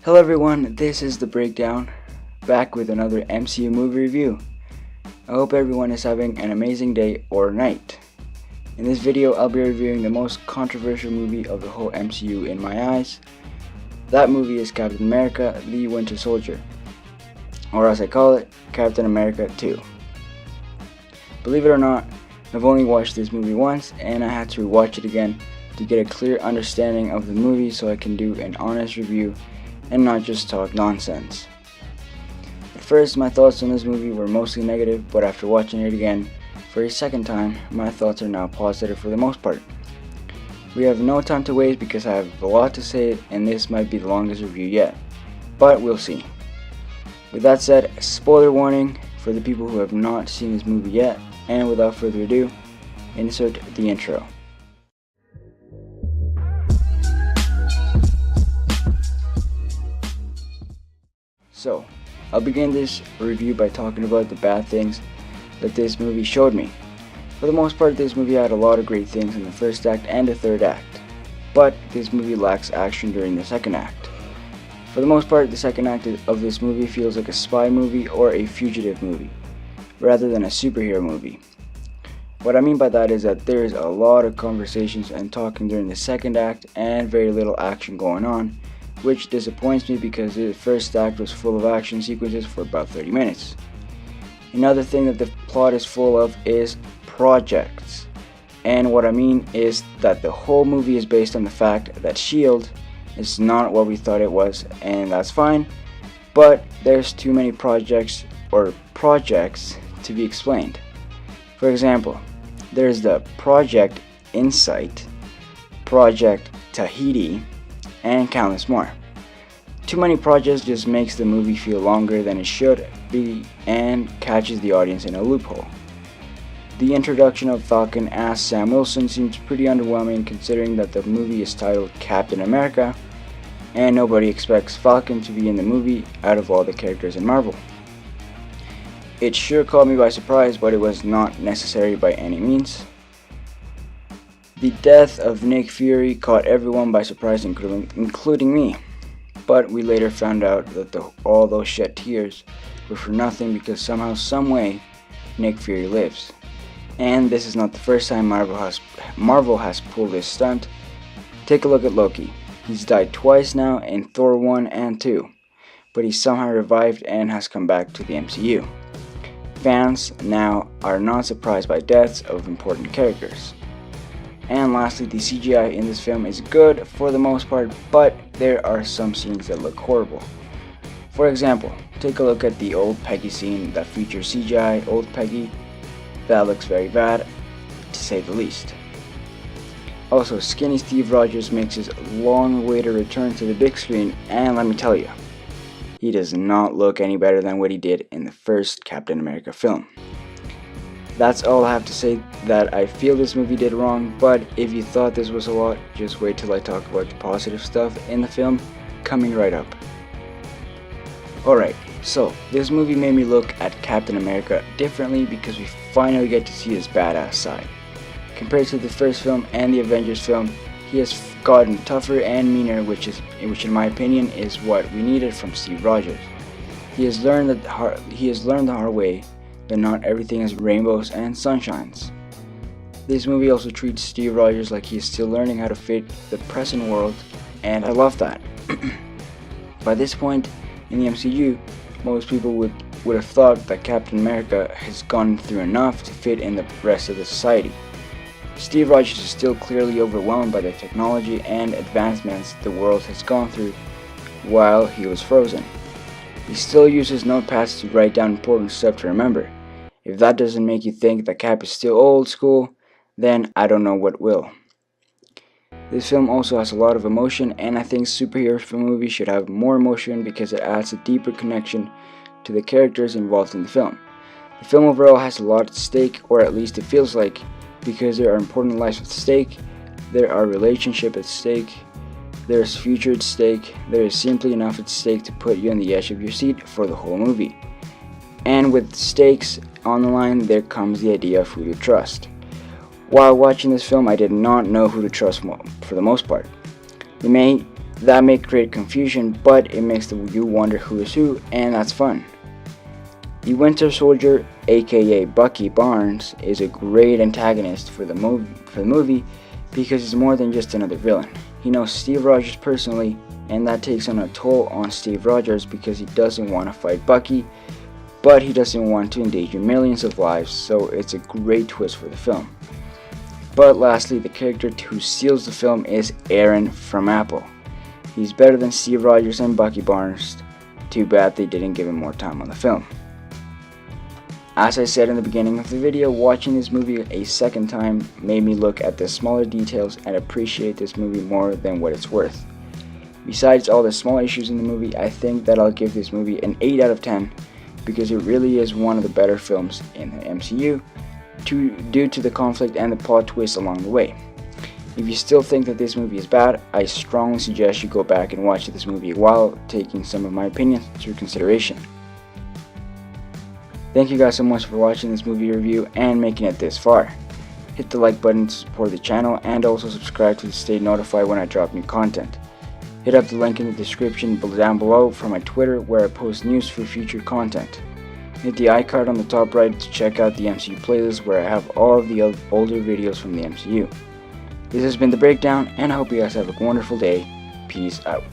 Hello everyone, this is The Breakdown, back with another MCU movie review. I hope everyone is having an amazing day or night. In this video, I'll be reviewing the most controversial movie of the whole MCU in my eyes. That movie is Captain America: The Winter Soldier, or as I call it, Captain America 2. Believe it or not, I've only watched this movie once and I had to rewatch it again to get a clear understanding of the movie so I can do an honest review and not just talk nonsense. At first, my thoughts on this movie were mostly negative, but after watching it again for a second time, my thoughts are now positive for the most part. We have no time to waste because I have a lot to say and this might be the longest review yet, but we'll see. With that said, spoiler warning for the people who have not seen this movie yet, and without further ado, insert the intro. So, I'll begin this review by talking about the bad things that this movie showed me. For the most part, this movie had a lot of great things in the first act and the third act, but this movie lacks action during the second act. For the most part, the second act of this movie feels like a spy movie or a fugitive movie, rather than a superhero movie. What I mean by that is that there is a lot of conversations and talking during the second act and very little action going on, which disappoints me because the first act was full of action sequences for about 30 minutes. Another thing that the plot is full of is projects. And what I mean is that the whole movie is based on the fact that S.H.I.E.L.D. is not what we thought it was, and that's fine, but there's too many projects to be explained. For example, there's the Project Insight, Project Tahiti, and countless more. Too many projects just makes the movie feel longer than it should be and catches the audience in a loophole. The introduction of Falcon as Sam Wilson seems pretty underwhelming considering that the movie is titled Captain America and nobody expects Falcon to be in the movie out of all the characters in Marvel. It sure caught me by surprise, but it was not necessary by any means. The death of Nick Fury caught everyone by surprise, including me, but we later found out that all those shed tears were for nothing because somehow, someway, Nick Fury lives. And this is not the first time Marvel has pulled this stunt. Take a look at Loki. He's died twice now in Thor 1 and 2, but he's somehow revived and has come back to the MCU. Fans now are not surprised by deaths of important characters. And lastly, the CGI in this film is good for the most part, but there are some scenes that look horrible. For example, take a look at the old Peggy scene that features CGI old Peggy. That looks very bad, to say the least. Also, skinny Steve Rogers makes his long-awaited return to the big screen, and let me tell you, he does not look any better than what he did in the first Captain America film. That's all I have to say that I feel this movie did wrong, but if you thought this was a lot, just wait till I talk about the positive stuff in the film coming right up. Alright, so this movie made me look at Captain America differently because we finally get to see his badass side. Compared to the first film and the Avengers film, he has gotten tougher and meaner, which in my opinion is what we needed from Steve Rogers. He has learned the hard way that not everything is rainbows and sunshines. This movie also treats Steve Rogers like he is still learning how to fit the present world, and I love that. By this point in the MCU, most people would have thought that Captain America has gone through enough to fit in the rest of the society. Steve Rogers is still clearly overwhelmed by the technology and advancements the world has gone through while he was frozen. He still uses notepads to write down important stuff to remember. If that doesn't make you think that Cap is still old school, then I don't know what will. This film also has a lot of emotion, and I think superhero movies should have more emotion because it adds a deeper connection to the characters involved in the film. The film overall has a lot at stake, or at least it feels like, because there are important lives at stake, there are relationships at stake, there is future at stake, there is simply enough at stake to put you on the edge of your seat for the whole movie. And with stakes on the line, there comes the idea of who to trust. While watching this film, I did not know who to trust for the most part. The That may create confusion, but it makes you wonder who is who, and that's fun. The Winter Soldier, aka Bucky Barnes, is a great antagonist for the movie because he's more than just another villain. He knows Steve Rogers personally, and that takes on a toll on Steve Rogers because he doesn't want to fight Bucky, but he doesn't want to endanger millions of lives, so it's a great twist for the film. But lastly, the character who steals the film is Aaron from Apple. He's better than Steve Rogers and Bucky Barnes. Too bad they didn't give him more time on the film. As I said in the beginning of the video, watching this movie a second time made me look at the smaller details and appreciate this movie more than what it's worth. Besides all the small issues in the movie, I think that I'll give this movie an 8 out of 10 because it really is one of the better films in the MCU due to the conflict and the plot twists along the way. If you still think that this movie is bad, I strongly suggest you go back and watch this movie while taking some of my opinions into consideration. Thank you guys so much for watching this movie review and making it this far. Hit the like button to support the channel and also subscribe to stay notified when I drop new content. Hit up the link in the description down below for my Twitter where I post news for future content. Hit the iCard on the top right to check out the MCU playlist where I have all of the older videos from the MCU. This has been The Breakdown, and I hope you guys have a wonderful day. Peace out.